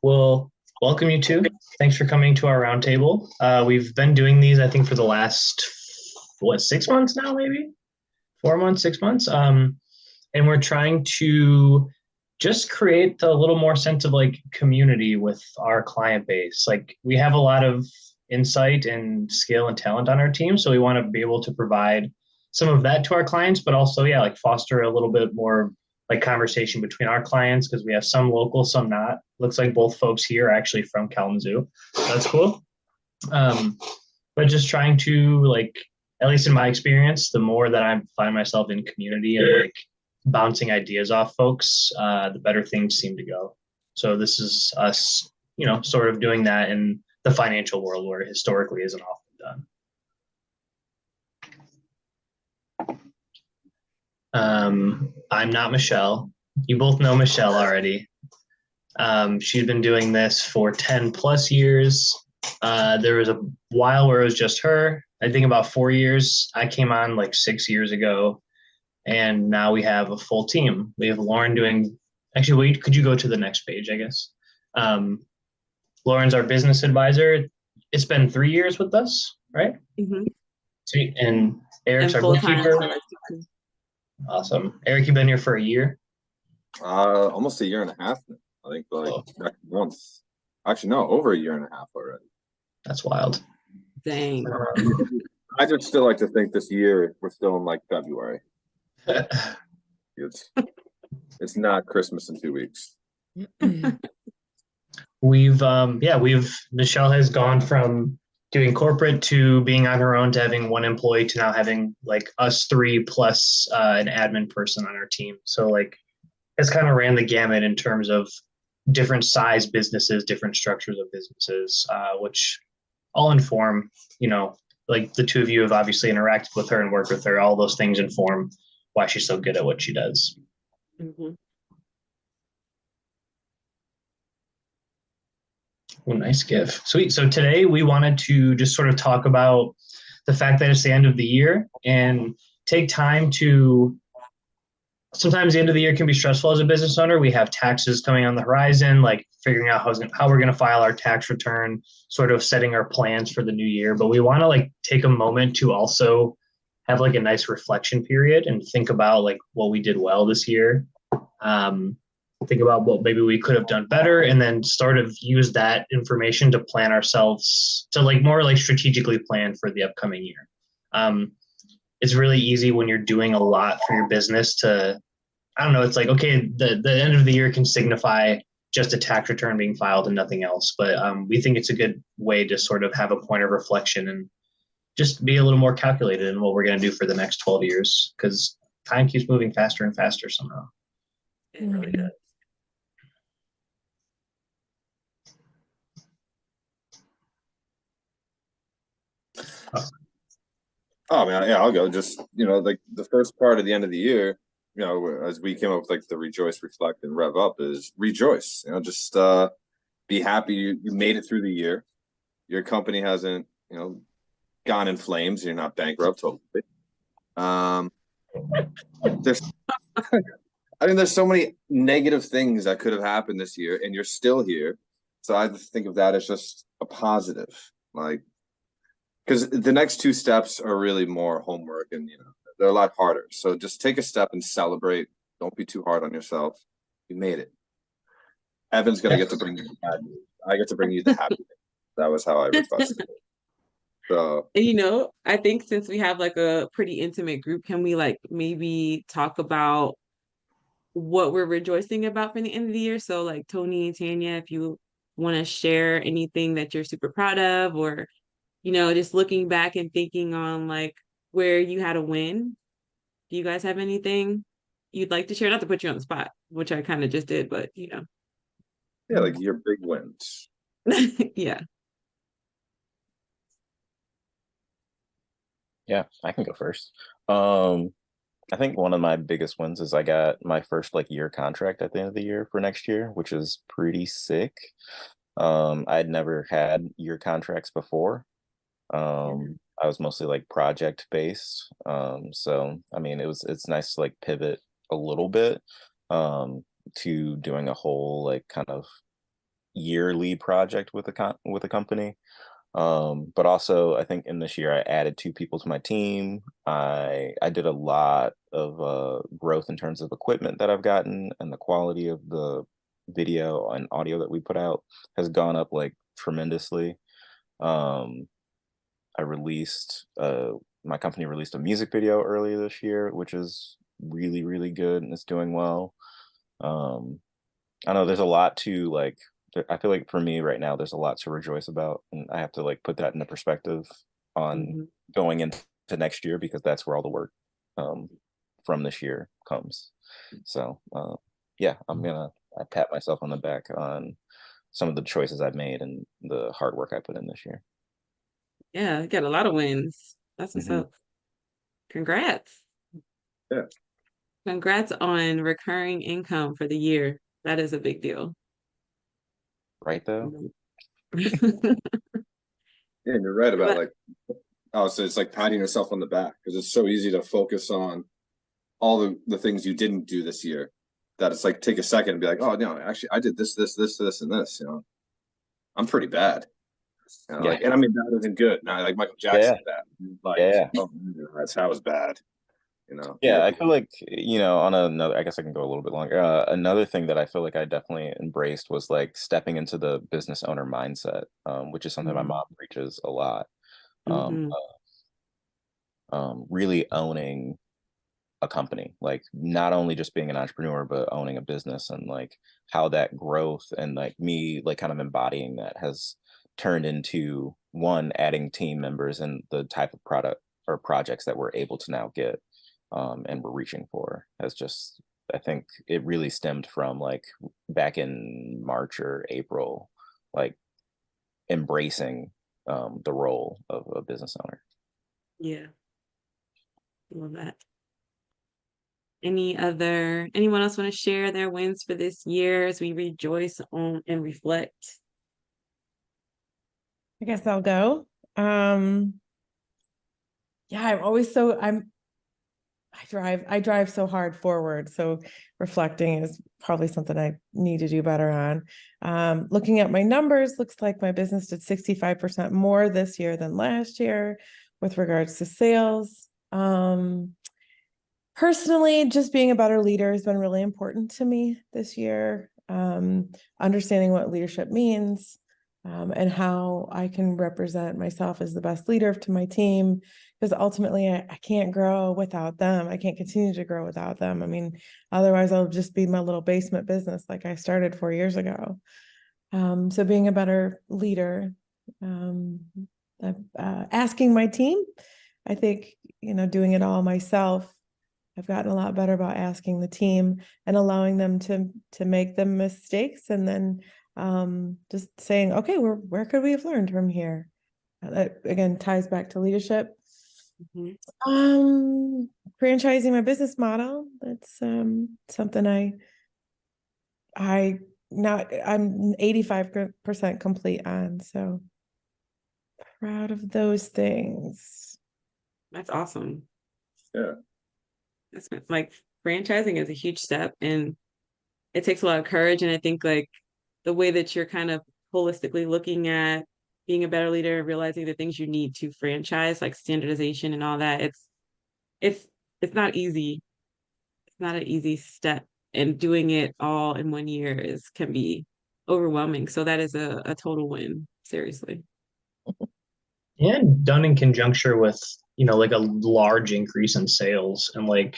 Well, welcome you too. Thanks for coming to our roundtable. We've been doing these, I think, for the last, 6 months now, maybe 4 months, 6 months. And we're trying to just create a little more sense of like community with our client base. Like we have a lot of insight and skill and talent on our team, so we want to be able to provide some of that to our clients, but also, yeah, like foster a little bit more like conversation between our clients because we have some local, some not. Looks like both folks here are actually from Kalamazoo. So that's cool. Um, but just trying to like, at least in my experience, the more that I find myself in community and like bouncing ideas off folks, the better things seem to go. So this is us, sort of doing that in the financial world where historically isn't often done. I'm not Michelle. You both know Michelle already. She's been doing this for 10 plus years. There was a while where it was just her. I think about 4 years. I came on like 6 years ago, and now we have a full team. We have Lauren doing. Actually, wait, could you go to the next page? I guess. Um, Lauren's our business advisor. It's been 3 years with us, right? Hmm. Sweet. And Eric's And our full time bookkeeper. for like 6 years. Awesome. Eric, you've been here for a year. Almost a year and a half now. I think like Oh, back once. Actually, no, over a year and a half already. that's wild. Dang. I just still like to think this year we're still in like February. It's it's not Christmas in 2 weeks. We've Michelle has gone from doing corporate to being on her own to having one employee to now having like us three plus an admin person on our team. So like it's kind of ran the gamut in terms of different size businesses, different structures of businesses, which all inform, like the two of you have obviously interacted with her and worked with her. All those things inform why she's so good at what she does. Hmm. Oh, nice gift. Sweet. So today we wanted to just sort of talk about the fact that it's the end of the year and take time to sometimes the end of the year can be stressful as a business owner. We have taxes coming on the horizon, like figuring out how we're going to file our tax return, sort of setting our plans for the new year. But we want to like take a moment to also have like a nice reflection period and think about like what we did well this year. Um, think about what maybe we could have done better and then sort of use that information to plan ourselves to like more like strategically plan for the upcoming year. Um, it's really easy when you're doing a lot for your business to, I don't know, it's like, okay, the end of the year can signify just a tax return being filed and nothing else. But we think it's a good way to sort of have a point of reflection and just be a little more calculated in what we're going to do for the next 12 years because time keeps moving faster and faster somehow. It really does. Oh, Oh man, yeah, I'll go. Just like the first part of the end of the year, as we came up with like the rejoice, reflect, and rev up is rejoice. Just be happy you made it through the year. Your company hasn't, gone in flames. You're not bankrupt, hopefully. Um, there's, I mean, there's so many negative things that could have happened this year, and you're still here. So I think of that as just a positive, like because the next two steps are really more homework, and they're a lot harder. So just take a step and celebrate. Don't be too hard on yourself. You made it. Evan's gonna yeah. get to bring you the bad news. I get to bring you the happy news. That was how I requested it. So And I think since we have like a pretty intimate group, can we like maybe talk about what we're rejoicing about for the end of the year? So like Tony and Tanya, if you want to share anything that you're super proud of, or just looking back and thinking on like where you had a win. Do you guys have anything you'd like to share? Not to put you on the spot, which I kind of just did, but yeah, like your big wins. yeah. Yeah, I can go first. Um, I think one of my biggest wins is I got my first like year contract at the end of the year for next year, which is pretty sick. I'd never had year contracts before. I was mostly like project based. So I mean it's nice to like pivot a little bit to doing a whole like kind of yearly project with with a company. But also I think in this year I added 2 people to my team. I did a lot of growth in terms of equipment that I've gotten, and the quality of the video and audio that we put out has gone up like tremendously. Um, I released my company released a music video earlier this year, which is really, really good and it's doing well. Um, I know there's a lot to like. I feel like for me right now, there's a lot to rejoice about, and I have to like put that into perspective on Mhm. going into next year, because that's where all the work um, from this year comes. So yeah, I pat myself on the back on some of the choices I've made and the hard work I put in this year. Yeah, you got a lot of wins. That's what's Mhm. up. Congrats. Yeah. Congrats on recurring income for the year. That is a big deal. Right though. Yeah, and you're right about But like, oh, so it's like patting yourself on the back because it's so easy to focus on all the things you didn't do this year, that it's like take a second and be like, oh no, actually I did this, and this, I'm pretty bad. Yeah. Like, and I mean that isn't good. Not like Michael Yeah. Jackson bad. Like, Yeah. oh, that's how was bad. Yeah, I feel like, on another, I guess I can go a little bit longer. Another thing that I feel like I definitely embraced was like stepping into the business owner mindset, which is something my Mhm. mom preaches a lot. Um, Mhm. really owning a company, like not only just being an entrepreneur, but owning a business, and like how that growth and like me like kind of embodying that has turned into, one, adding team members and the type of product or projects that we're able to now get, and we're reaching for, has just, I think it really stemmed from like back in March or April, like embracing the role of a business owner. Yeah, love that. Anyone else want to share their wins for this year as we rejoice on and reflect? I guess I'll go. Yeah, I drive so hard forward. So reflecting is probably something I need to do better on. Looking at my numbers, looks like my business did 65% more this year than last year with regards to sales. Personally, just being a better leader has been really important to me this year. Understanding what leadership means, and how I can represent myself as the best leader to my team, because ultimately I can't grow without them. I can't continue to grow without them. I mean, otherwise I'll just be my little basement business like I started 4 years ago. So being a better leader, asking my team, I think, doing it all myself, I've gotten a lot better about asking the team and allowing them to make the mistakes, and then just saying, okay, where could we have learned from here? That again ties back to leadership. Mhm. Franchising my business model. That's something I'm 85% complete on. So proud of those things. That's awesome. Yeah. That's like franchising is a huge step, and it takes a lot of courage. And I think like the way that you're kind of holistically looking at being a better leader and realizing the things you need to franchise, like standardization and all that, it's it's not easy. It's not an easy step, and doing it all in one year can be overwhelming. So that is a total win, seriously. And done in conjunction with, like a large increase in sales and like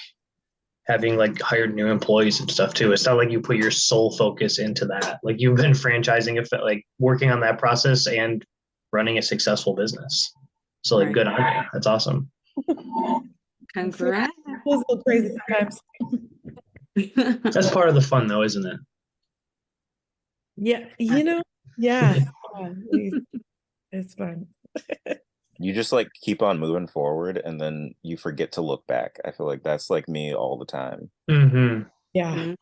having like hired new employees and stuff too. It's not like you put your sole focus into that. Like you've been franchising, if like working on that process and running a successful business. So like Right. good on you. That's awesome. Congrats. It feels a little crazy sometimes. That's part of the fun though, isn't it? Yeah, yeah, it's fun. You just like keep on moving forward, and then you forget to look back. I feel like that's like me all the time, Mm-hmm. Yeah. Mhm.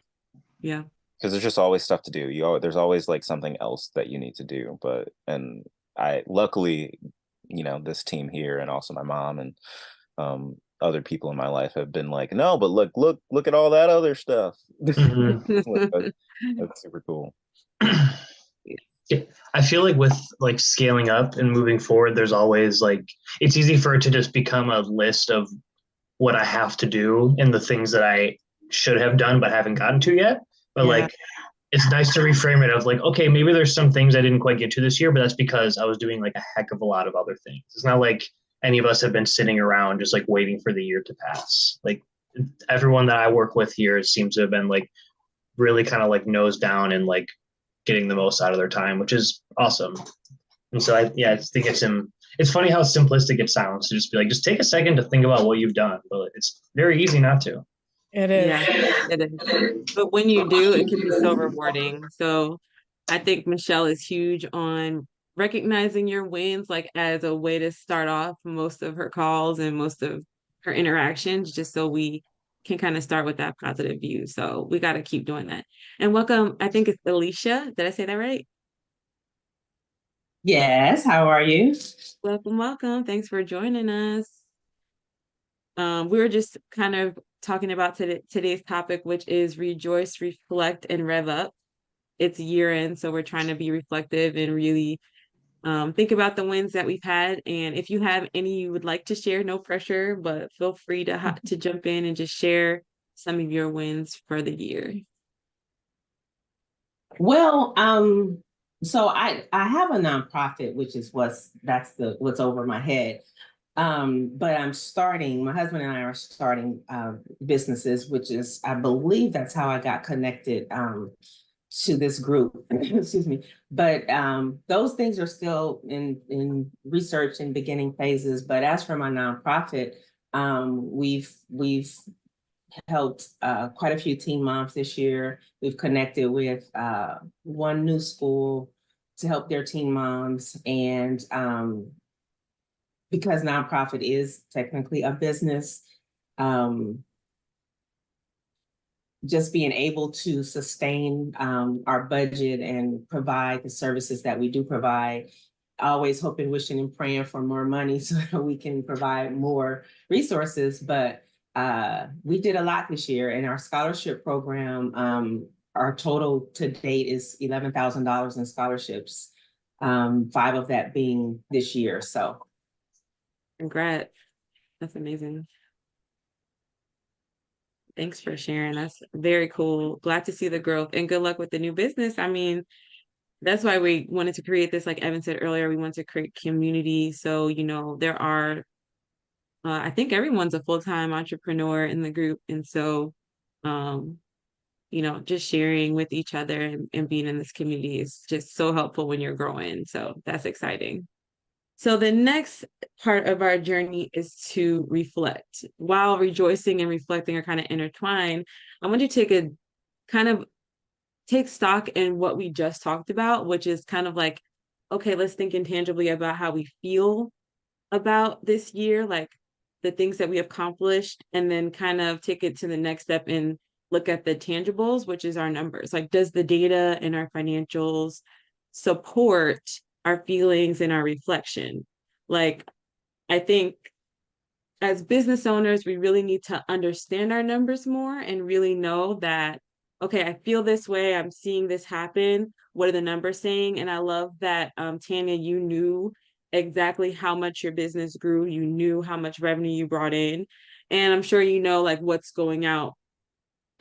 Yeah. because there's just always stuff to do. There's always like something else that you need to do. And I luckily, this team here and also my mom and other people in my life have been like, no, but look at all that other stuff. Mm-hmm. Like, that's super cool. Yeah, I feel like with like scaling up and moving forward, there's always like it's easy for it to just become a list of what I have to do and the things that I should have done but haven't gotten to yet. But Yeah. like it's nice to reframe it of like, okay, maybe there's some things I didn't quite get to this year, but that's because I was doing like a heck of a lot of other things. It's not like any of us have been sitting around just like waiting for the year to pass. Like everyone that I work with here seems to have been like really kind of like nose down and like getting the most out of their time, which is awesome. And so I think it's funny how simplistic it sounds to just be like, just take a second to think about what you've done. But it's very easy not to. It is. Yeah, it is. But when you do, it can be so rewarding. So I think Michelle is huge on recognizing your wins, like as a way to start off most of her calls and most of her interactions, just so we can kind of start with that positive view. So we got to keep doing that. And welcome, I think it's Alicia. Did I say that right? Yes, how are you? Welcome, welcome. Thanks for joining us. We were just kind of talking about today's topic, which is rejoice, reflect, and rev up. It's year end, so we're trying to be reflective and really think about the wins that we've had. And if you have any you would like to share, no pressure, but feel free to jump in and just share some of your wins for the year. Well, so I have a nonprofit, which is what's over my head. But my husband and I are starting businesses, which is, I believe that's how I got connected to this group. Excuse me. But those things are still in research and beginning phases. But as for my nonprofit, we've helped quite a few teen moms this year. We've connected with one new school to help their teen moms. And because nonprofit is technically a business, just being able to sustain our budget and provide the services that we do provide, always hoping, wishing, and praying for more money so that we can provide more resources. But we did a lot this year in our scholarship program. Our total to date is $11,000 in scholarships, 5 of that being this year. So Congrats. That's amazing. Thanks for sharing. That's very cool. Glad to see the growth and good luck with the new business. I mean, that's why we wanted to create this. Like Evan said earlier, we want to create community. So, there are, I think everyone's a full-time entrepreneur in the group. And so, just sharing with each other and being in this community is just so helpful when you're growing. So that's exciting. So the next part of our journey is to reflect. While rejoicing and reflecting are kind of intertwined, I want to take stock in what we just talked about, which is kind of like, okay, let's think intangibly about how we feel about this year, like the things that we accomplished, and then kind of take it to the next step and look at the tangibles, which is our numbers. Like, does the data and our financials support our feelings and our reflection? Like, I think as business owners, we really need to understand our numbers more and really know that, okay, I feel this way, I'm seeing this happen. What are the numbers saying? And I love that, Tanya, you knew exactly how much your business grew. You knew how much revenue you brought in. And I'm sure you know like what's going out,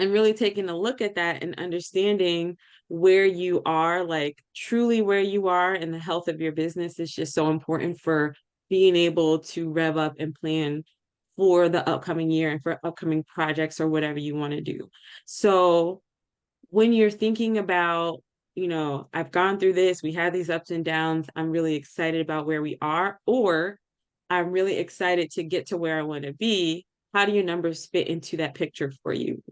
and really taking a look at that and understanding where you are, like truly where you are, and the health of your business is just so important for being able to rev up and plan for the upcoming year and for upcoming projects or whatever you want to do. So when you're thinking about, I've gone through this, we had these ups and downs, I'm really excited about where we are, or I'm really excited to get to where I want to be, how do your numbers fit into that picture for you?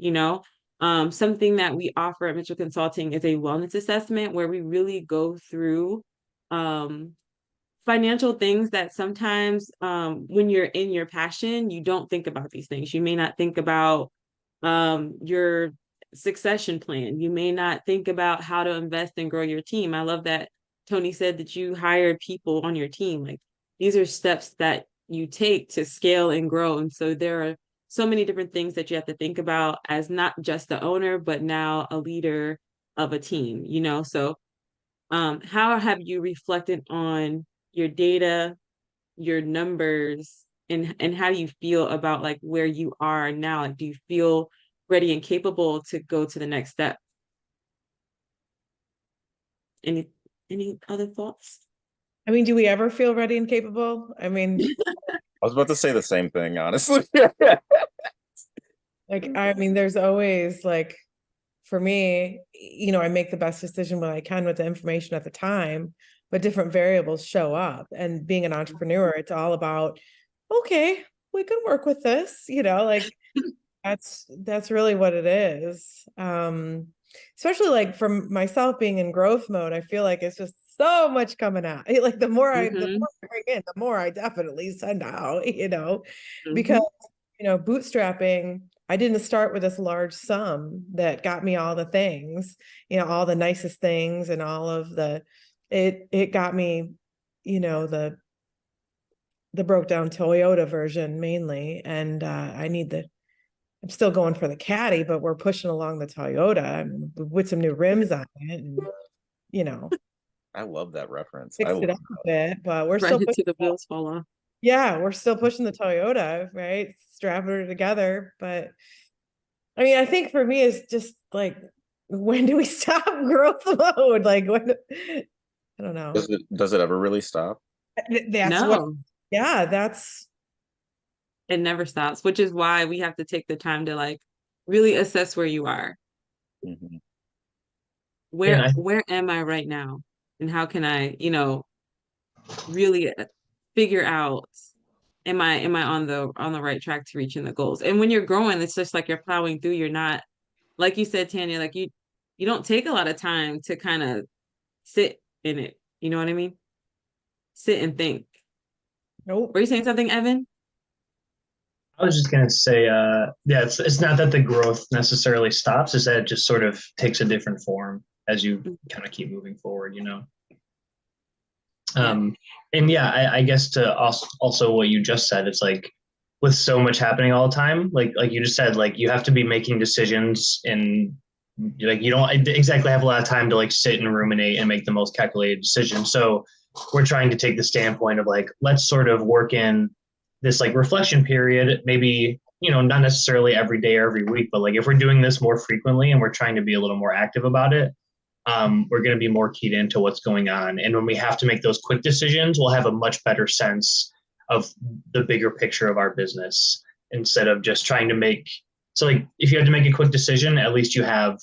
Something that we offer at Mitchell Consulting is a wellness assessment where we really go through financial things that sometimes when you're in your passion, you don't think about these things. You may not think about your succession plan. You may not think about how to invest and grow your team. I love that Tony said that you hired people on your team. Like, these are steps that you take to scale and grow. And so there are so many different things that you have to think about as not just the owner, but now a leader of a team, So how have you reflected on your data, your numbers, and how do you feel about like where you are now? Like, do you feel ready and capable to go to the next step? Any any other thoughts? I mean, do we ever feel ready and capable? I mean, I was about to say the same thing, honestly. there's always like, for me, I make the best decision when I can with the information at the time, but different variables show up. And being an entrepreneur, it's all about, okay, we can work with this, like that's really what it is. Especially like for myself being in growth mode, I feel like it's just so much coming out. Like the more I bring in, the more I definitely send out, because bootstrapping, I didn't start with this large sum that got me all the things, all the nicest things and all of it got me, the broke down Toyota version mainly. And I'm still going for the Caddy, but we're pushing along the Toyota with some new rims on it, and I love that reference. fixed it up a bit, but we're Right still into the wheels fall off. yeah, we're still pushing the Toyota, right? Strapping it together. But I mean, I think for me it's just like, when do we stop growth mode? Like when, I don't know. Does it ever really stop? That's No, that's it never stops, which is why we have to take the time to like really assess where you are. Mhm. Where am I right now? And how can I, really figure out, am I on the right track to reaching the goals? And when you're growing, it's just like you're plowing through. You're not, like you said, Tanya, like you don't take a lot of time to kind of sit in it. You know what I mean? Sit and think. nope. Were you saying something, Evan? I was just gonna say, yeah, it's not that the growth necessarily stops; it's that it just sort of takes a different form as you kind of keep moving forward. Um, and yeah, I guess to also what you just said, it's like with so much happening all the time, like you just said, like you have to be making decisions, and like you don't exactly have a lot of time to like sit and ruminate and make the most calculated decision. So we're trying to take the standpoint of like, let's sort of work in this like reflection period, maybe, not necessarily every day or every week, but like if we're doing this more frequently and we're trying to be a little more active about it, we're going to be more keyed into what's going on. And when we have to make those quick decisions, we'll have a much better sense of the bigger picture of our business instead of just trying to make. So, like, if you have to make a quick decision, at least you have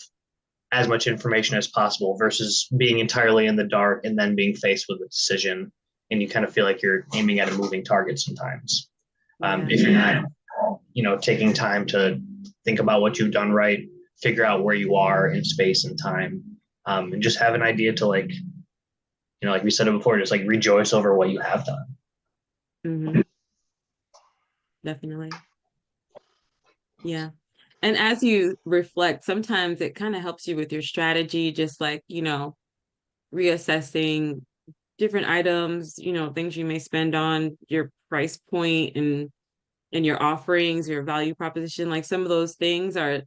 as much information as possible versus being entirely in the dark and then being faced with a decision. And you kind of feel like you're aiming at a moving target sometimes. If you're not, taking time to think about what you've done right, figure out where you are in space and time, and just have an idea to like we said it before, just like rejoice over what you have done. Mm-hmm. Definitely. Yeah. And as you reflect, sometimes it kind of helps you with your strategy, just like, reassessing different items, things you may spend on, your price point and your offerings, your value proposition. Like some of those things are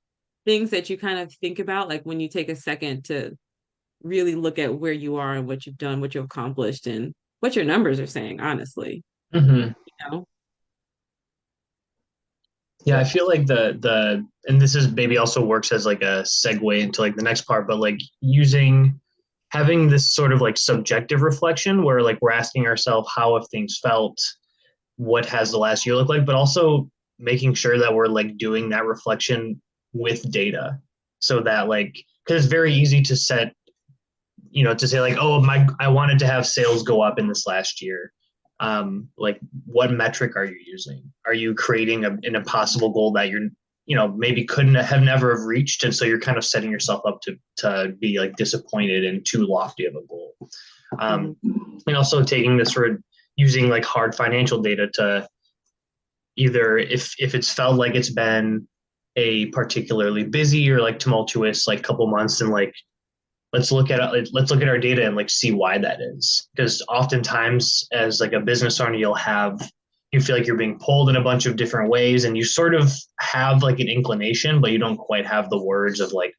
things that you kind of think about, like when you take a second to really look at where you are and what you've done, what you've accomplished, and what your numbers are saying, honestly. Mm-hmm. You know? Yeah, I feel like and this is maybe also works as like a segue into like the next part, but like having this sort of like subjective reflection where like we're asking ourselves how have things felt, what has the last year looked like, but also making sure that we're like doing that reflection with data so that like, because it's very easy to set, to say like, oh, I wanted to have sales go up in this last year. Like what metric are you using? Are you creating an impossible goal that you're, maybe couldn't have never have reached? And so you're kind of setting yourself up to be like disappointed and too lofty of a goal. And also taking this sort of using like hard financial data to either if it's felt like it's been a particularly busy or like tumultuous like couple months, and like let's look at our data and like see why that is, because oftentimes as like a business owner you feel like you're being pulled in a bunch of different ways and you sort of have like an inclination but you don't quite have the words of like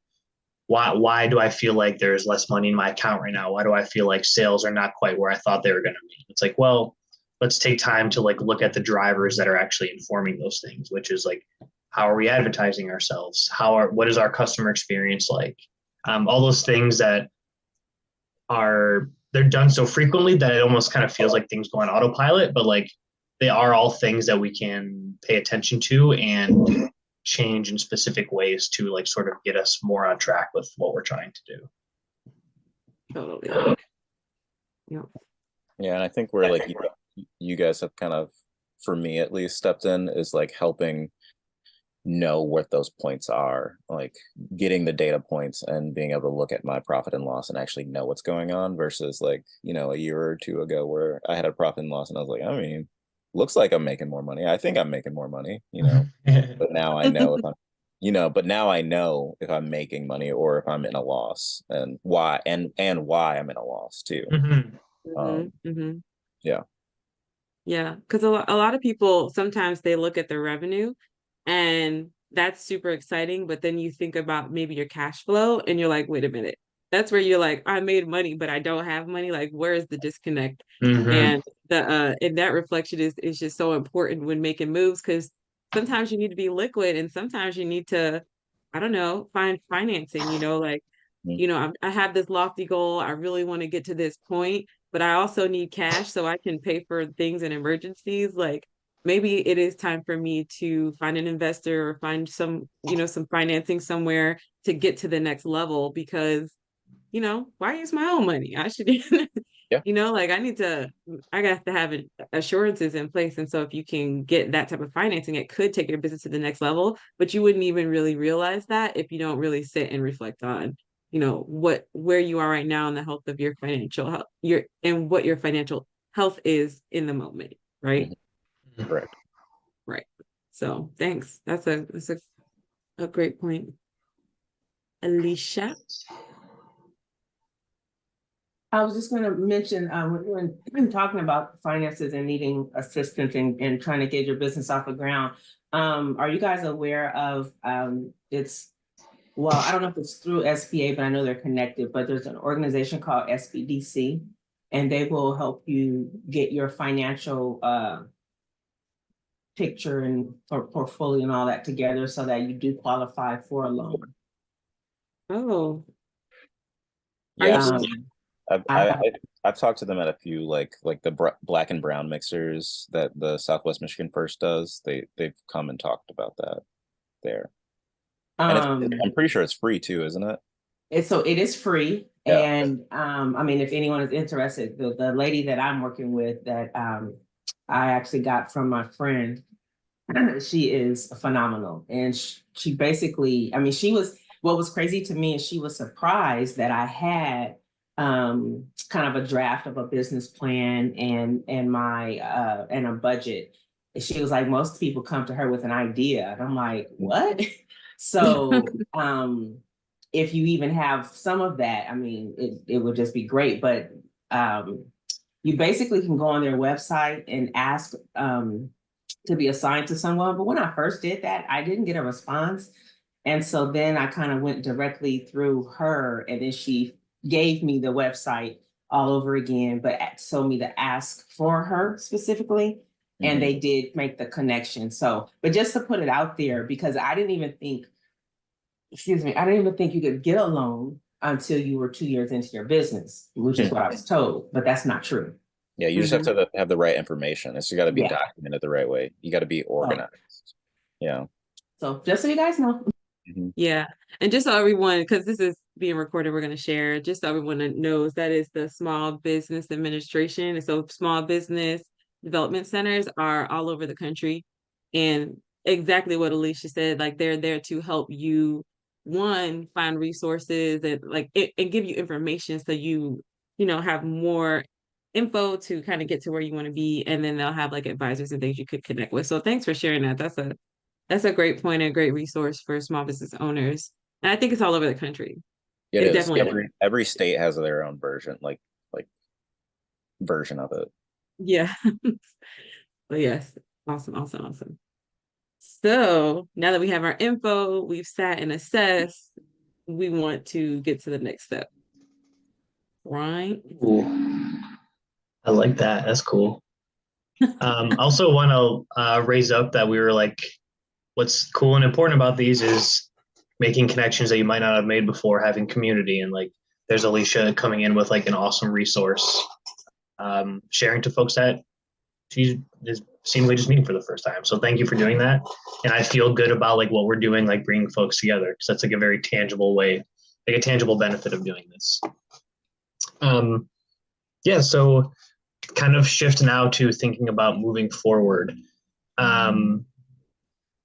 why do I feel like there's less money in my account right now? Why do I feel like sales are not quite where I thought they were going to be? It's like, well, let's take time to like look at the drivers that are actually informing those things, which is like, how are we advertising ourselves? What is our customer experience like? All those things that they're done so frequently that it almost kind of feels like things go on autopilot, but like they are all things that we can pay attention to and change in specific ways to like sort of get us more on track with what we're trying to do. Totally. Yeah. Yeah, and I think where like you guys have kind of, for me at least, stepped in is like helping know what those points are, like getting the data points and being able to look at my profit and loss and actually know what's going on, versus like, you know, a year or two ago where I had a profit and loss and I was like, I mean, looks like I'm making more money. I think I'm making more money, you know, but now I know if I'm, you know, but now I know if I'm making money or if I'm in a loss, and why, and why I'm in a loss too. Yeah. Yeah, because a lot of people, sometimes they look at the revenue and that's super exciting, but then you think about maybe your cash flow and you're like, wait a minute. That's where you're like, I made money, but I don't have money. Like, where is the disconnect? And that reflection is just so important when making moves, because sometimes you need to be liquid and sometimes you need to, I don't know, find financing, like, I have this lofty goal. I really want to get to this point, but I also need cash so I can pay for things and emergencies. Like, maybe it is time for me to find an investor or find some financing somewhere to get to the next level, because, why use my own money? I should, Yeah. like I got to have assurances in place. And so if you can get that type of financing, it could take your business to the next level, but you wouldn't even really realize that if you don't really sit and reflect on, where you are right now and the health of your financial health, and what your financial health is in the moment. Right. Right. Right. So thanks. That's a great point. Alicia. I was just going to mention when talking about finances and needing assistance and trying to get your business off the ground. Are you guys aware of well, I don't know if it's through SBA, but I know they're connected, but there's an organization called SBDC, and they will help you get your financial picture and portfolio and all that together so that you do qualify for a loan. Oh. Yeah. I've talked to them at a few, like the black and brown mixers that the Southwest Michigan First does. They've come and talked about that there. And I'm pretty sure it's free too, isn't it? It is free. Yeah. And I mean, if anyone is interested, the lady that I'm working with that I actually got from my friend, she is phenomenal. And she basically, I mean, what was crazy to me is she was surprised that I had kind of a draft of a business plan and my and a budget. And she was like, most people come to her with an idea. And I'm like, what? So if you even have some of that, I mean, it would just be great. But you basically can go on their website and ask to be assigned to someone. But when I first did that, I didn't get a response. And so then I kind of went directly through her, and then she gave me the website all over again, but told me to ask for her specifically. And they did make the connection. So, but just to put it out there, because I didn't even think you could get a loan until you were 2 years into your business, which is what I was told, but that's not true. Yeah, you just have to have the right information. It's got to be documented the right way. You got to be organized. Yeah. So just so you guys know. Yeah. And just so everyone, because this is being recorded, we're going to share, just so everyone knows, that is the Small Business Administration. And so small business development centers are all over the country. And exactly what Alicia said, like they're there to help you, one, find resources and give you information so you have more info to kind of get to where you want to be. And then they'll have like advisors and things you could connect with. So thanks for sharing that. That's a great point and a great resource for small business owners. And I think it's all over the country. It is. Definitely every state has their own version, like version of it. Yeah. But yes, awesome. So now that we have our info, we've sat and assessed, we want to get to the next step. Right? Ooh, I like that. That's cool. Also want to raise up that we were like, what's cool and important about these is making connections that you might not have made before, having community, and like there's Alicia coming in with like an awesome resource, sharing to folks that she is seemingly just meeting for the first time. So thank you for doing that, and I feel good about like what we're doing, like bringing folks together, because that's like a very tangible way, like a tangible benefit of doing this. Yeah, so kind of shift now to thinking about moving forward.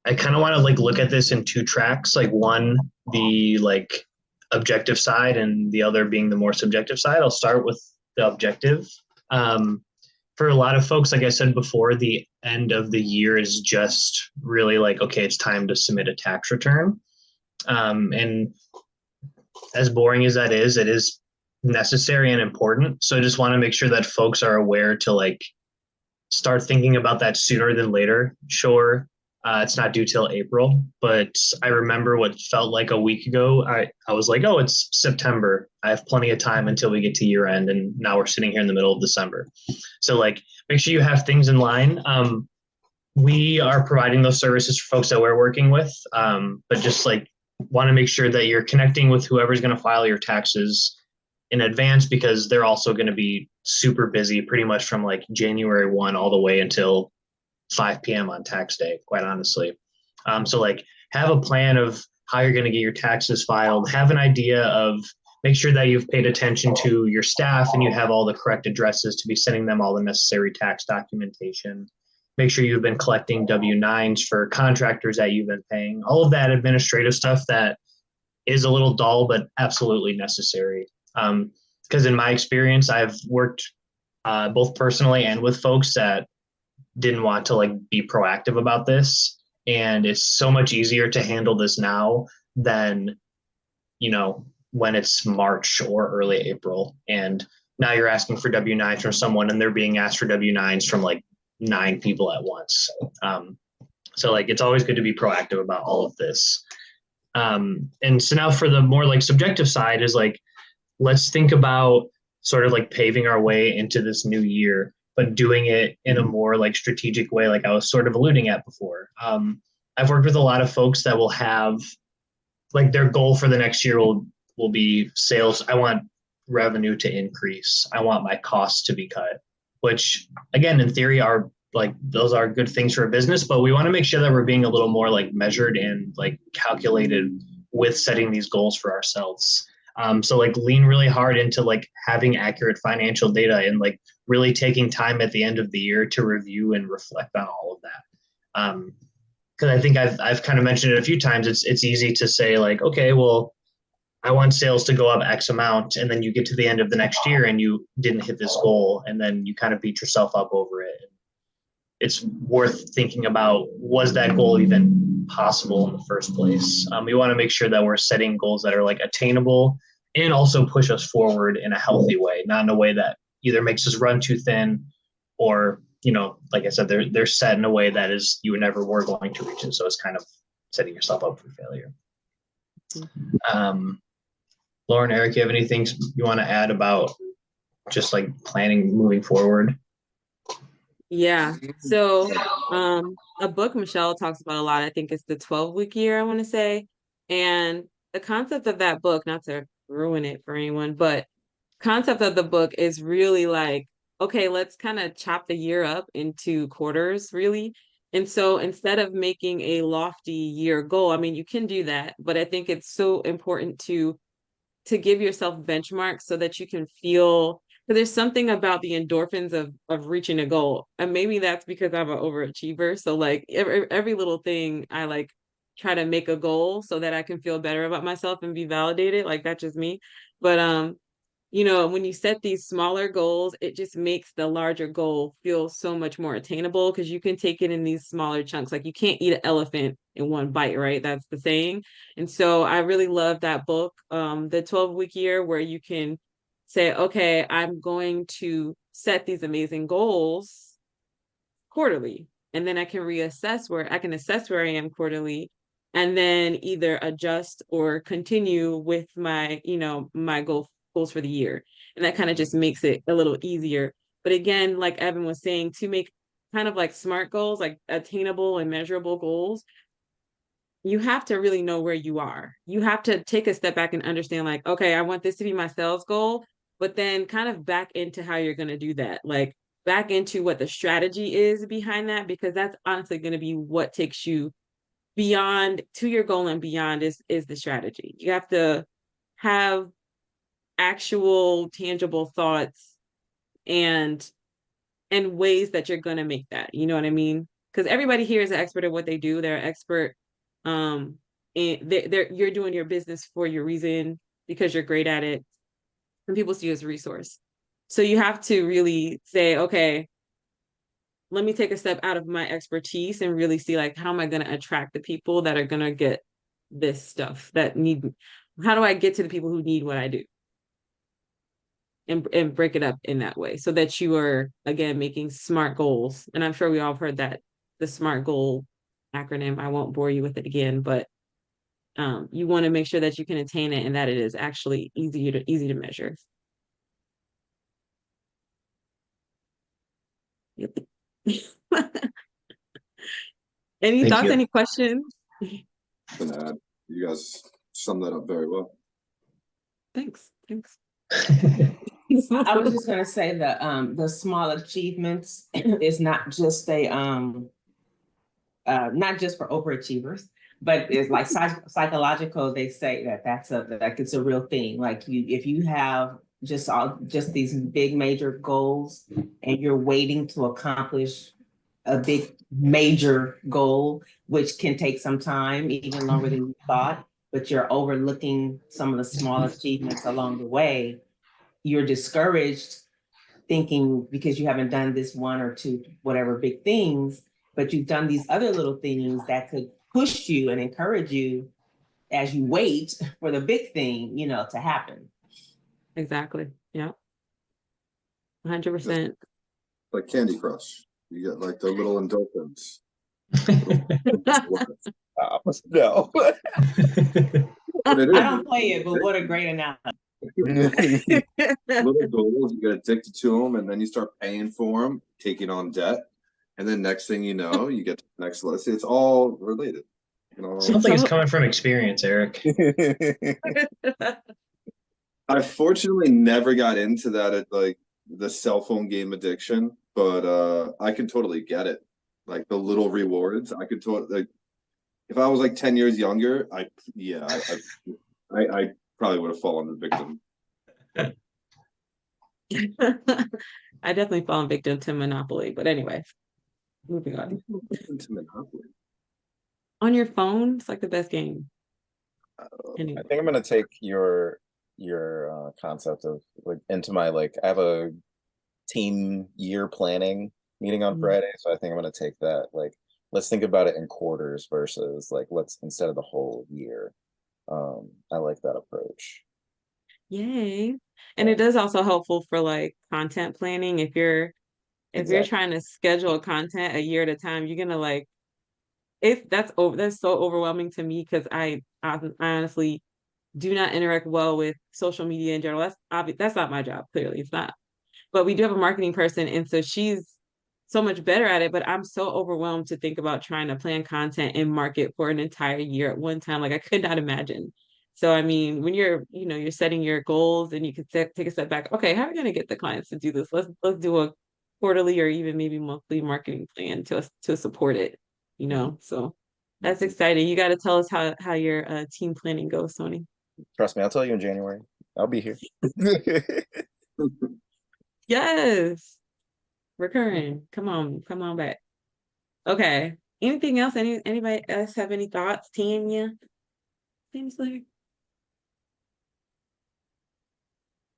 I kind of want to like look at this in two tracks, like one, the like objective side, and the other being the more subjective side. I'll start with the objective. Um, for a lot of folks, like I said before, the end of the year is just really like, okay, it's time to submit a tax return. And as boring as that is, it is necessary and important. So I just want to make sure that folks are aware to like start thinking about that sooner than later. Sure, it's not due till April, but I remember what felt like a week ago. I was like, oh, it's September. I have plenty of time until we get to year end. And now we're sitting here in the middle of December. So like, make sure you have things in line. We are providing those services for folks that we're working with, but just like want to make sure that you're connecting with whoever's going to file your taxes in advance, because they're also going to be super busy pretty much from like January 1 all the way until 5 p.m. on tax day, quite honestly. So like have a plan of how you're going to get your taxes filed, have an idea of, make sure that you've paid attention to your staff and you have all the correct addresses to be sending them all the necessary tax documentation. Make sure you've been collecting W-9s for contractors that you've been paying, all of that administrative stuff that is a little dull, but absolutely necessary. Because in my experience, I've worked both personally and with folks that didn't want to like be proactive about this. And it's so much easier to handle this now than, you know, when it's March or early April. And now you're asking for W-9s from someone and they're being asked for W-9s from like 9 people at once. So like, it's always good to be proactive about all of this. And so now for the more like subjective side is like, let's think about sort of like paving our way into this new year, but doing it in a more like strategic way, like I was sort of alluding at before. I've worked with a lot of folks that will have like their goal for the next year will be sales. I want revenue to increase. I want my costs to be cut, which again, in theory are like, those are good things for a business, but we want to make sure that we're being a little more like measured and like calculated with setting these goals for ourselves. So like lean really hard into like having accurate financial data and like really taking time at the end of the year to review and reflect on all of that. Because I think I've kind of mentioned it a few times. It's easy to say like, okay, well, I want sales to go up X amount, and then you get to the end of the next year and you didn't hit this goal, and then you kind of beat yourself up over it. It's worth thinking about, was that goal even possible in the first place? We want to make sure that we're setting goals that are like attainable and also push us forward in a healthy way, not in a way that either makes us run too thin or, you know, like I said, they're set in a way that is you never were going to reach it. So it's kind of setting yourself up for failure. Lauren, Eric, you have anything you want to add about just like planning moving forward? Yeah. So a book Michelle talks about a lot, I think it's the 12-week year, I want to say. And the concept of that book, not to ruin it for anyone, but concept of the book is really like, okay, let's kind of chop the year up into quarters, really. And so instead of making a lofty year goal, I mean, you can do that, but I think it's so important to give yourself benchmarks so that you can feel, because there's something about the endorphins of reaching a goal. And maybe that's because I'm an overachiever. So like every little thing I like try to make a goal so that I can feel better about myself and be validated. Like that's just me. But you know, when you set these smaller goals, it just makes the larger goal feel so much more attainable because you can take it in these smaller chunks. Like you can't eat an elephant in one bite, right? That's the saying. And so I really love that book, the 12-week year, where you can say, okay, I'm going to set these amazing goals quarterly. And then I can assess where I am quarterly and then either adjust or continue with my, my goals for the year. And that kind of just makes it a little easier. But again, like Evan was saying, to make kind of like SMART goals, like attainable and measurable goals, you have to really know where you are. You have to take a step back and understand, like, okay, I want this to be my sales goal, but then kind of back into how you're going to do that. Like back into what the strategy is behind that, because that's honestly going to be what takes you beyond to your goal, and beyond is the strategy. You have to have actual tangible thoughts and ways that you're going to make that, you know what I mean? Because everybody here is an expert at what they do. They're an expert, and you're doing your business for your reason, because you're great at it, and people see you as a resource. So you have to really say, okay, let me take a step out of my expertise and really see, like, how am I going to attract the people that are going to get this stuff, that need, how do I get to the people who need what I do? And break it up in that way, so that you are, again, making SMART goals. And I'm sure we all have heard that, the SMART goal acronym. I won't bore you with it again, but you want to make sure that you can attain it and that it is actually easy to measure. Yep. Any Thank thoughts, you. any questions? Gonna add, you guys summed that up very well. Thanks. I was just gonna say the small achievements is not just not just for overachievers, but it's like psychological. They say that's like it's a real thing. Like if you have just these big major goals and you're waiting to accomplish a big major goal, which can take some time, even longer than you thought, but you're overlooking some of the small achievements along the way, you're discouraged, thinking because you haven't done this one or two, whatever big things, but you've done these other little things that could push you and encourage you as you wait for the big thing, to happen. Exactly. Yeah. 100%. Like Candy Crush, you get like the little endorphins. No. I don't play it, but what a great analogy. Little goals, you get addicted to them, and then you start paying for them, taking on debt, and then next thing you know, you get to the next level. It's all related. Sounds like it's coming from experience, Eric. I fortunately never got into that like the cell phone game addiction, but I can totally get it. Like the little rewards, I could totally, like, if I was like 10 years younger, I probably would have fallen victim. I definitely fallen victim to Monopoly, but anyway, moving on. To Monopoly. On your phone, it's like the best game. Anyway. I think I'm gonna take your concept of like into my I have a team year planning meeting on Friday, so I think I'm gonna take that. Like, let's think about it in quarters versus let's instead of the whole year. I like that approach. Yay. And it is also helpful for like content planning. If you're trying to schedule content a year at a time, you're gonna that's so overwhelming to me, because I honestly do not interact well with social media in general. That's obvious. That's not my job. Clearly, it's not. But we do have a marketing person, and so she's so much better at it. But I'm so overwhelmed to think about trying to plan content and market for an entire year at one time. Like I could not imagine. So I mean, when you're setting your goals, and you can take a step back. Okay, how are we going to get the clients to do this? Let's do a quarterly or even maybe monthly marketing plan to support it. So that's exciting. You got to tell us how your team planning goes, Tony. Trust me, I'll tell you in January. I'll be here. Yes. Recurring. Come on back. Okay. Anything else? Anybody else have any thoughts? Tanya? Seems like.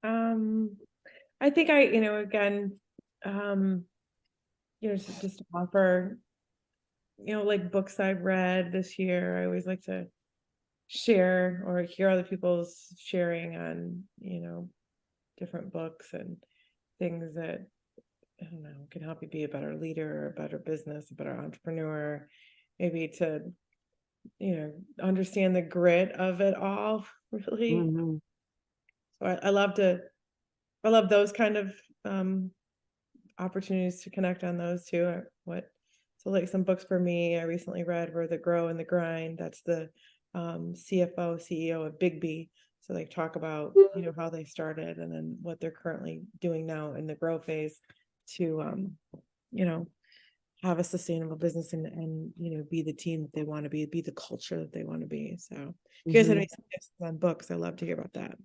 I think again, just to offer, like books I've read this year. I always like to share or hear other people's sharing on, different books and things that, I don't know, can help you be a better leader, a better business, a better entrepreneur, maybe to understand the grit of it all, really. Mhm. So I love those kind of opportunities to connect on those too. So like some books for me I recently read were The Grow and the Grind. That's the CFO, CEO of Bigby. So they talk about, how they started and then what they're currently doing now in the grow phase to, have a sustainable business and be the team that they want to be the culture that they want to be. So if you guys have Mhm. any suggestions on books, I'd love to hear about that.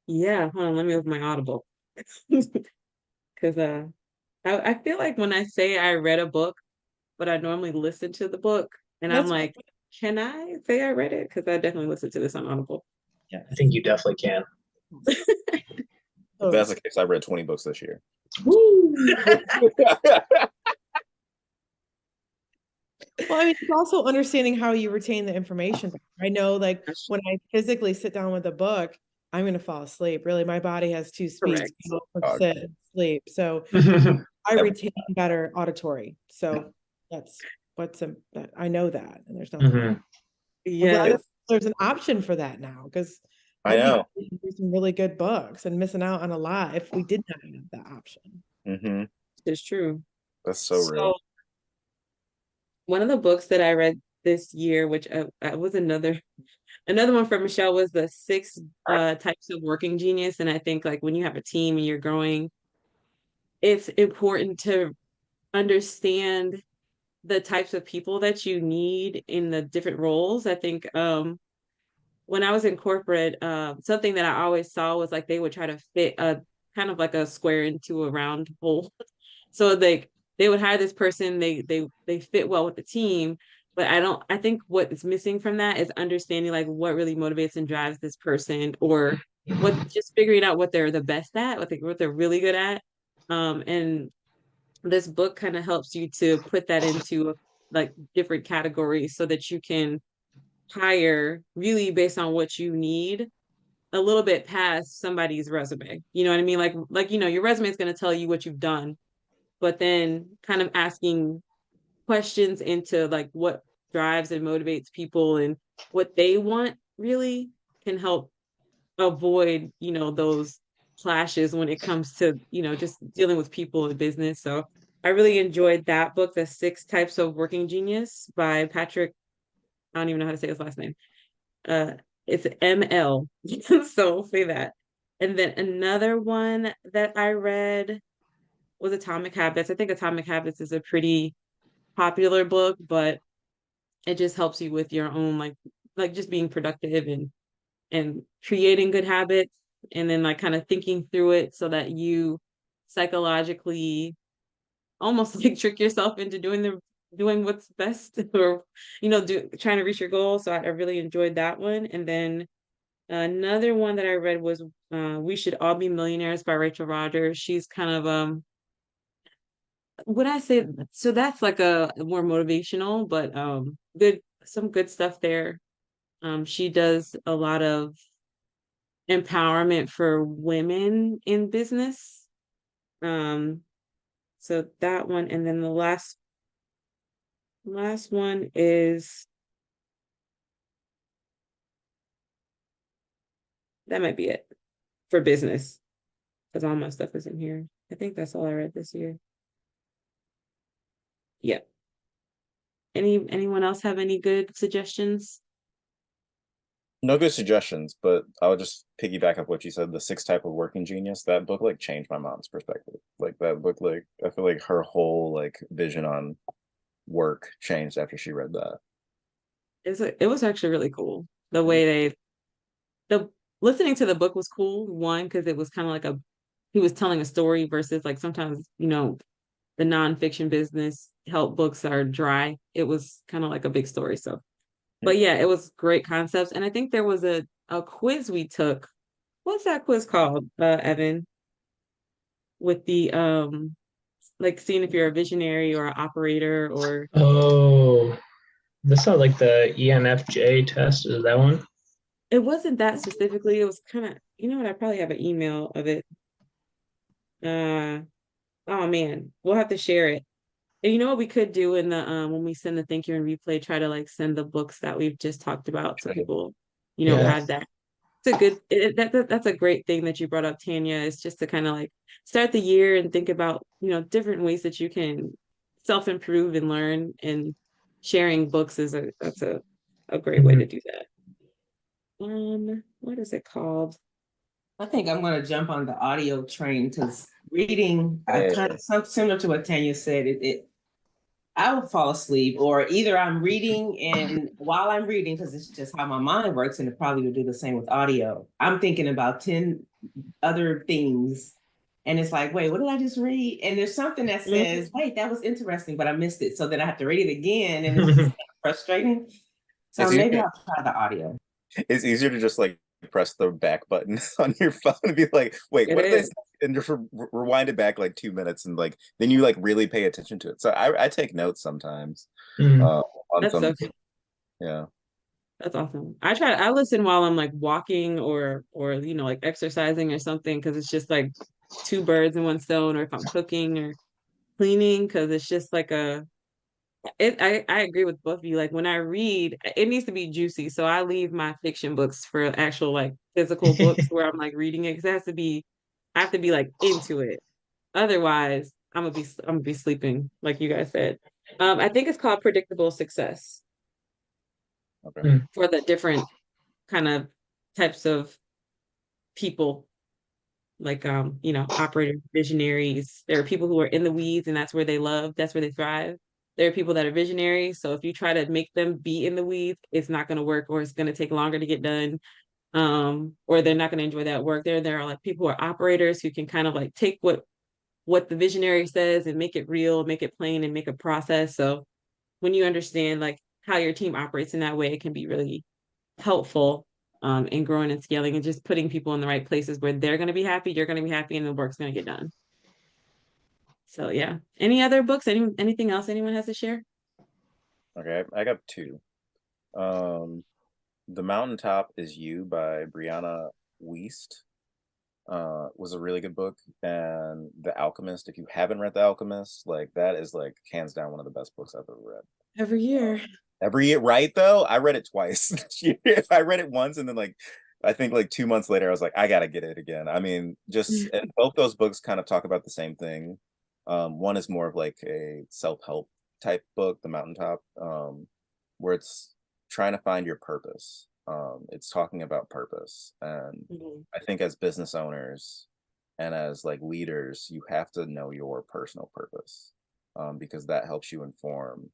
Yeah, hold on, let me open my Audible. Because I feel like when I say I read a book, but I normally listen to the book, and I'm That's like, can I say I read it? Because I definitely listened to this on Audible. yes. I think you definitely can. If that's the case, I read 20 books this year. Woo! Well, I mean, it's also understanding how you retain the information. I know, like, when I physically sit down with a book, I'm going to fall asleep. Really, my body has two speeds: Correct. go, Oh, sit, and sleep. So I retain better auditory. So that's that I know that, and there's nothing. Mhm. I'm glad Yes, there's an option for that now, because I know. through some really good books and missing out on a lot if we did not have that option. Mm-hmm. it's true. That's so real. One of the books that I read this year, which was another one from Michelle, was the six types of working genius. And I think like when you have a team and you're growing, it's important to understand the types of people that you need in the different roles. I think when I was in corporate, something that I always saw was like they would try to fit a kind of like a square into a round hole. So they would hire this person, they fit well with the team, but I think what is missing from that is understanding like what really motivates and drives this person, or what, just figuring out what they're the best at, what they're really good at. And this book kind of helps you to put that into like different categories so that you can hire really based on what you need, a little bit past somebody's resume. You know what I mean? Like your resume is going to tell you what you've done, but then kind of asking questions into like what drives and motivates people and what they want really can help avoid, those clashes when it comes to, just dealing with people in business. So I really enjoyed that book, The Six Types of Working Genius by Patrick. I don't even know how to say his last name. Uh, it's ML. So say that. And then another one that I read was Atomic Habits. I think Atomic Habits is a pretty popular book, but it just helps you with your own like just being productive and creating good habits, and then like kind of thinking through it so that you psychologically almost like trick yourself into doing what's best, or trying to reach your goal. So I really enjoyed that one. And then another one that I read was We Should All Be Millionaires by Rachel Rodgers. She's kind of what I say, so that's like a more motivational, but some good stuff there. She does a lot of empowerment for women in business. Um, so that one, and then the last one is, that might be it for business, because all my stuff is in here. I think that's all I read this year. Yeah. Anyone else have any good suggestions? No good suggestions, but I would just piggyback up what you said, the six type of working genius. That book like changed my mom's perspective. Like that book, like I feel like her whole like vision on work changed after she read that. It was actually really cool. The way the listening to the book was cool. One, because it was kind of like he was telling a story versus like sometimes, the nonfiction business help books are dry. It was kind of like a big story. So, but yeah, it was great concepts. And I think there was a quiz we took. What's that quiz called, Evan? With the like seeing if you're a visionary or an operator, or Oh, that's not like the ENFJ test. Is that one? it wasn't that specifically. It was kind of, you know what? I probably have an email of it. Uh, oh man, we'll have to share it. And you know what we could do in the when we send the thank you and replay, try to like send the books that we've just talked about to people, Yeah. have that. It's a good that's a great thing that you brought up, Tanya. Is just to kind of like start the year and think about, different ways that you can self-improve and learn, and sharing books is a great way to do that. What is it called? I think I'm going to jump on the audio train because reading, I Yeah. kind of similar to what Tanya said. I will fall asleep, or either I'm reading, and while I'm reading, because it's just how my mind works, and it probably would do the same with audio, I'm thinking about 10 other things. And it's like, wait, what did I just read? And there's something that says, wait, that was interesting, but I missed it. So then I have to read it again, and it's just kind of frustrating. So It's maybe easier, I'll try the audio. it's easier to just like press the back button on your phone and be like, wait, It what did they is. say? And just rewind it back like 2 minutes, and like then you like really pay attention to it. So I take notes sometimes on That's some, so good. yeah. That's awesome. I listen while I'm like walking or like exercising or something, because it's just like two birds in one stone, or if I'm cooking or cleaning, because it's just like I agree with both of you. Like when I read, it needs to be juicy. So I leave my fiction books for actual like physical books where I'm like reading it, because I have to be like into it. Otherwise, I'm gonna be sleeping, like you guys said. I think it's called Predictable Success, Okay. for the different kind of types of people, like operators, visionaries. There are people who are in the weeds, and that's where they thrive. There are people that are visionaries, so if you try to make them be in the weeds, it's not going to work, or it's going to take longer to get done, or they're not going to enjoy that work. There are like people who are operators, who can kind of like take what the visionary says and make it real, make it plain, and make a process. So when you understand like how your team operates in that way, it can be really helpful in growing and scaling, and just putting people in the right places where they're going to be happy, you're going to be happy, and the work's going to get done. So yeah. Any other books? Anything else anyone has to share? Okay, I got two. The Mountaintop is You by Brianna Wiest was a really good book, and The Alchemist, if you haven't read The Alchemist, like that is like hands down one of the best books I've ever read. Every year. Every year, right? Though I read it twice. I read it once, and then like I think like 2 months later, I was like, I gotta get it again. I mean, just and both those books kind of talk about the same thing. One is more of like a self-help type book, The Mountaintop, where it's trying to find your purpose. It's talking about purpose, and I think as business owners and as like leaders, you have to know your personal purpose, because that helps you inform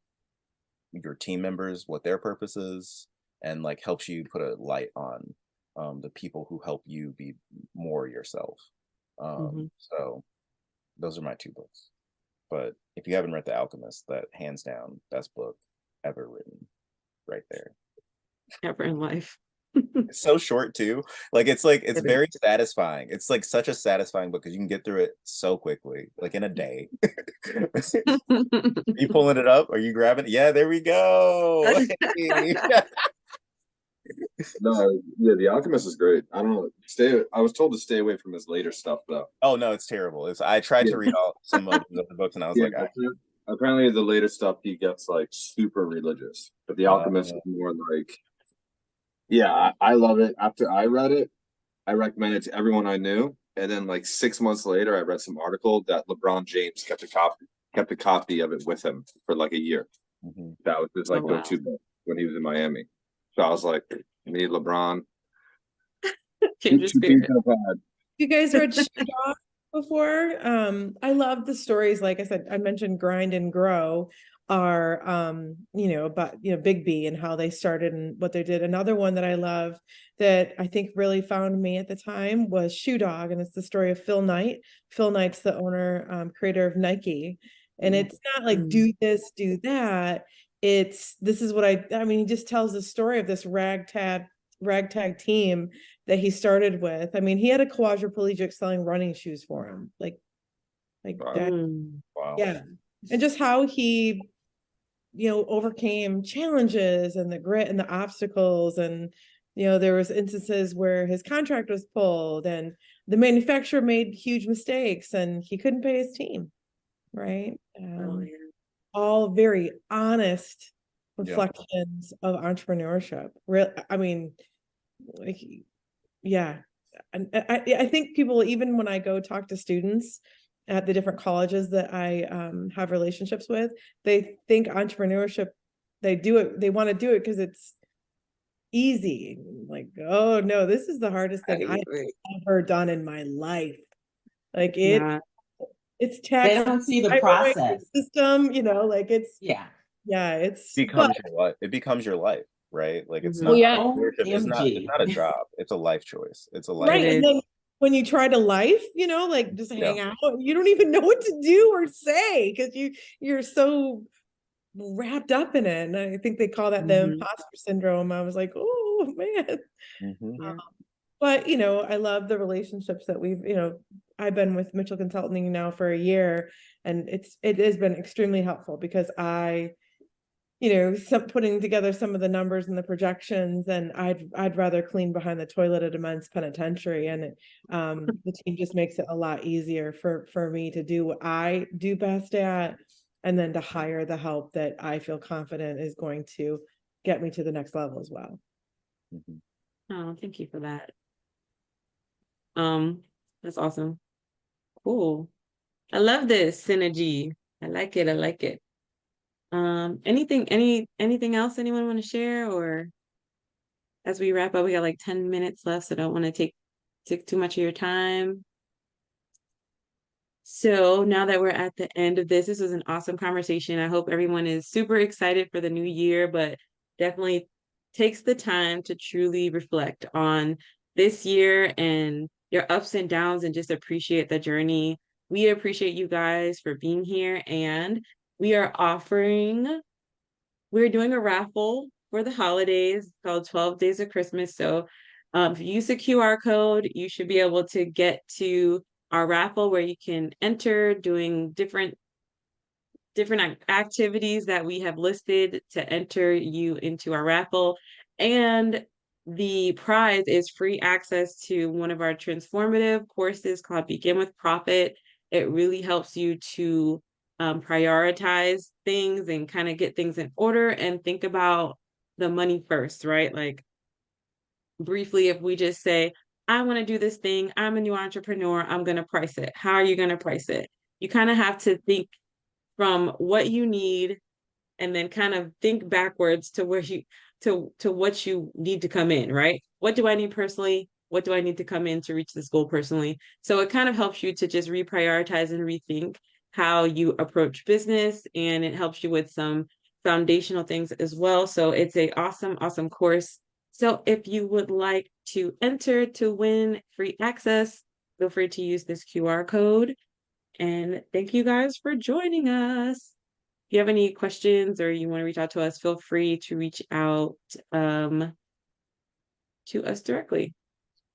your team members what their purpose is, and like helps you put a light on the people who help you be more yourself. So those are my two books. But if you haven't read The Alchemist, that hands down best book ever written, right there. Ever in life. It's so short too. Like it's very satisfying. It's like such a satisfying book because you can get through it so quickly, like in a day. Are you pulling it up? Are you grabbing it? Yeah, there we go. No, yeah, The Alchemist is great. I don't know. I was told to stay away from his later stuff though. Oh no, it's terrible. I tried to read some of the other books, and I was like, apparently the later stuff he gets like super religious, but The Alchemist is more like, yeah, I love it. After I read it, I recommended it to everyone I knew, and then like 6 months later, I read some article that LeBron James kept a copy of it with him for like a year. That was his like go-to book when he was in Miami. So I was like, me, LeBron. You guys read Shoe Dog before? I love the stories. Like I said, I mentioned Grind and Grow are about Big B and how they started and what they did. Another one that I love that I think really found me at the time was Shoe Dog, and it's the story of Phil Knight. Phil Knight's the owner, creator of Nike, and it's not like do this, do that. This is what I mean, he just tells the story of this ragtag team that he started with. I mean, he had a quadriplegic selling running shoes for him, like that. Wow. Yeah, and just how he overcame challenges and the grit and the obstacles, and there was instances where his contract was pulled and the manufacturer made huge mistakes and he couldn't pay his team, right? all very honest Yeah. reflections of entrepreneurship. I mean, like, yeah. And I think people, even when I go talk to students at the different colleges that I have relationships with, they think entrepreneurship, they want to do it because it's easy. Like, oh no, this is the hardest thing I've ever done in my life. Like it's taxing. They don't see the my process. system, you know, like it's Yeah. it's becomes your life. It becomes your life, right? Like it's Mhm. not Well, yeah. entrepreneurship is not, it's OMG. not a job, it's a life choice. It's a life right. It And is. then when you try to life, you know, like just Yeah. hang out, you don't even know what to do or say because you're so wrapped up in it. And I think they call that the Mhm. imposter syndrome. I was like, oh man. Mhm. Yeah. But you know, I love the relationships that we've, you know, I've been with Mitchell Consulting now for a year, and it has been extremely helpful because you know, putting together some of the numbers and the projections, and I'd rather clean behind the toilet at a men's penitentiary, and the team just makes it a lot easier for me to do what I do best at, and then to hire the help that I feel confident is going to get me to the next level as well. Mhm. Oh, thank you for that. That's awesome. Cool. I love this synergy. I like it. I like it. Anything else anyone want to share, or as we wrap up, we got like 10 minutes left, so I don't want to take too much of your time. So now that we're at the end of this was an awesome conversation. I hope everyone is super excited for the new year, but definitely takes the time to truly reflect on this year and your ups and downs and just appreciate the journey. We appreciate you guys for being here, and we're doing a raffle for the holidays called 12 Days of Christmas. So if you use the QR code, you should be able to get to our raffle where you can enter doing different activities that we have listed to enter you into our raffle. And the prize is free access to one of our transformative courses called Begin with Profit. It really helps you to prioritize things and kind of get things in order and think about the money first, right? Like briefly, if we just say, I want to do this thing, I'm a new entrepreneur, I'm going to price it. How are you going to price it? You kind of have to think from what you need and then kind of think backwards to where you to what you need to come in, right? What do I need personally? What do I need to come in to reach this goal personally? So it kind of helps you to just reprioritize and rethink how you approach business, and it helps you with some foundational things as well. So it's a awesome course. So if you would like to enter to win free access, feel free to use this QR code. And thank you guys for joining us. If you have any questions or you want to reach out to us, feel free to reach out to us directly.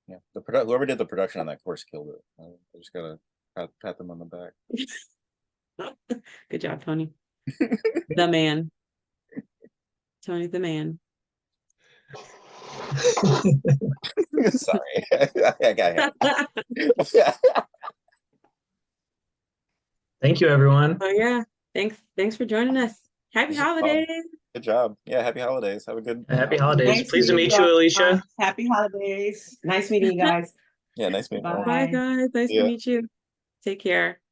Yeah, whoever did the production on that course killed it. I just gotta pat them on the back. Good job, Tony. The man. Tony the man. Sorry, I got hit. Thank you, everyone. Oh yeah. Thanks for joining us. Happy This is fun. holidays. Good job. Yeah, happy holidays. Have a good. Happy holidays. Nice Pleased to meeting meet you, Alicia. Happy holidays. Nice meeting you guys. Yeah, nice meeting you. Bye. Bye guys. Nice Yeah. to meet you. Take care.